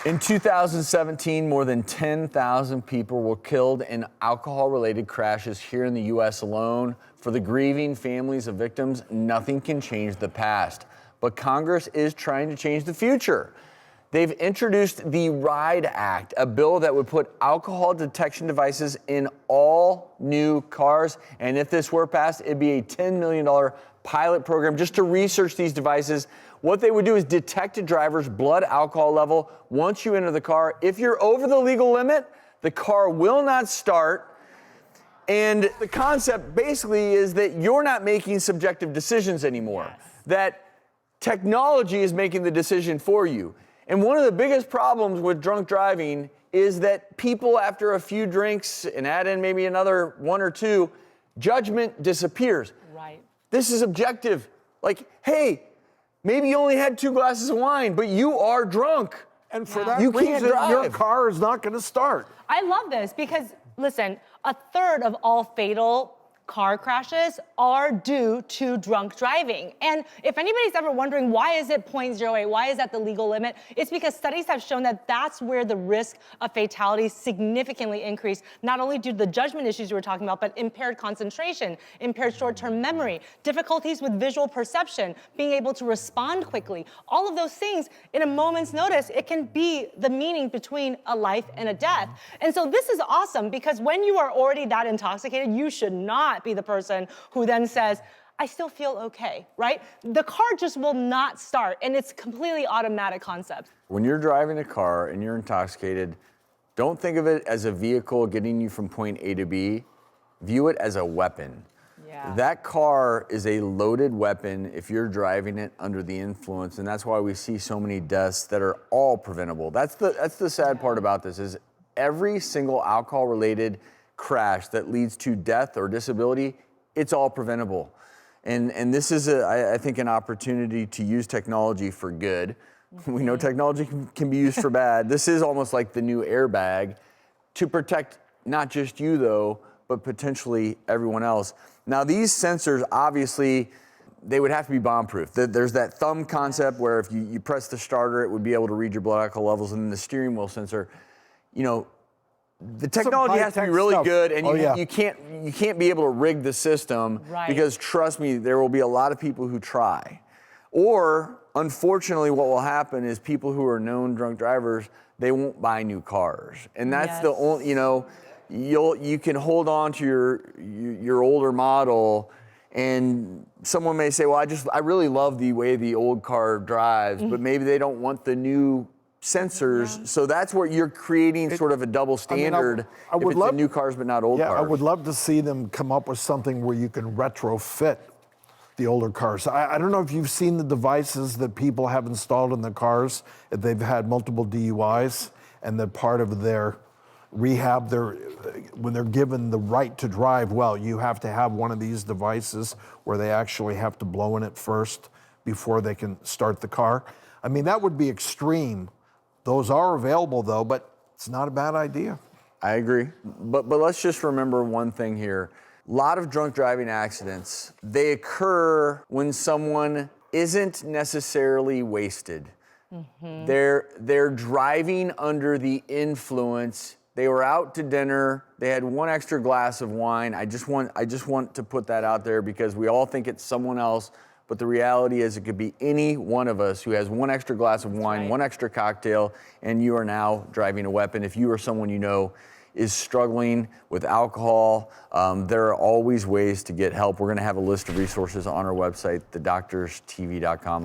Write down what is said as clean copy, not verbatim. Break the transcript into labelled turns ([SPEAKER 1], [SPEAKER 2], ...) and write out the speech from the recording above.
[SPEAKER 1] In 2017, more than 10,000 people were killed in alcohol-related crashes here in the U.S. alone. For the grieving families of victims, nothing can change the past. But Congress is trying to change the future. They've introduced the RIDE Act, a bill that would put alcohol detection devices in all new cars. And if this were passed, it'd be a $10 million pilot program just to research these devices. What they would do is detect a driver's blood alcohol level once you enter the car. If you're over the legal limit, the car will not start. And the concept basically is that you're not making subjective decisions anymore. Yes. That technology is making the decision for you. And one of the biggest problems with drunk driving is that people, after a few drinks and add in maybe another one or two, judgment disappears.
[SPEAKER 2] Right.
[SPEAKER 1] This is objective. Like, hey, maybe you only had 2 glasses of wine, but you are drunk.
[SPEAKER 3] And for that
[SPEAKER 1] you
[SPEAKER 3] reason,
[SPEAKER 1] can't drive.
[SPEAKER 3] your car is not going to start.
[SPEAKER 2] I love this because, listen, a third of all fatal car crashes are due to drunk driving. And if anybody's ever wondering why is it 0.08, why is that the legal limit, it's because studies have shown that that's where the risk of fatality significantly increase, not only due to the judgment issues you were talking about, but impaired concentration, impaired short-term memory, difficulties with visual perception, being able to respond quickly. All of those things, in a moment's notice, it can be the meaning between a life and a death. And so this is awesome because when you are already that intoxicated, you should not be the person who then says, I still feel okay, right? The car just will not start, and it's completely automatic concept.
[SPEAKER 1] When you're driving a car and you're intoxicated, don't think of it as a vehicle getting you from point A to B. View it as a weapon.
[SPEAKER 2] Yeah.
[SPEAKER 1] That car is a loaded weapon if you're driving it under the influence, and that's why we see so many deaths that are all preventable. That's the sad part about this is every single alcohol-related crash that leads to death or disability, it's all preventable. And this is, I think, an opportunity to use technology for good. Mm-hmm. We know technology can be used for bad. This is almost like the new airbag to protect not just you, though, but potentially everyone else. Now, these sensors, obviously, they would have to be bomb-proof. There's that thumb concept where if you press the starter, it would be able to read your blood alcohol levels, and then the steering wheel sensor, you know, the technology has to be really good, and you can't be able to rig the system,
[SPEAKER 2] right,
[SPEAKER 1] because trust me, there will be a lot of people who try. Or, unfortunately, what will happen is people who are known drunk drivers, they won't buy new cars. And that's the only, you know, you can hold on to your older model, and someone may say, well, I really love the way the old car drives, but maybe they don't want the new sensors, so that's where you're creating sort of a double standard. I would love new cars but not old cars.
[SPEAKER 3] I would love to see them come up with something where you can retrofit the older cars. I don't know if you've seen the devices that people have installed in the cars if they've had multiple DUIs, and that part of their rehab, when they're given the right to drive, well, you have to have one of these devices where they actually have to blow in it first before they can start the car. I mean, that would be extreme. Those are available, though, but it's not a bad idea.
[SPEAKER 1] I agree. But let's just remember one thing here. A lot of drunk driving accidents, they occur when someone isn't necessarily wasted. Mm-hmm. They're driving under the influence. They were out to dinner. They had one extra glass of wine. I just want to put that out there because we all think it's someone else. But the reality is it could be any one of us who has one extra glass of wine, one extra cocktail, and you are now driving a weapon. If you or someone you know is struggling with alcohol, there are always ways to get help. We're going to have a list of resources on our website, thedoctorstv.com.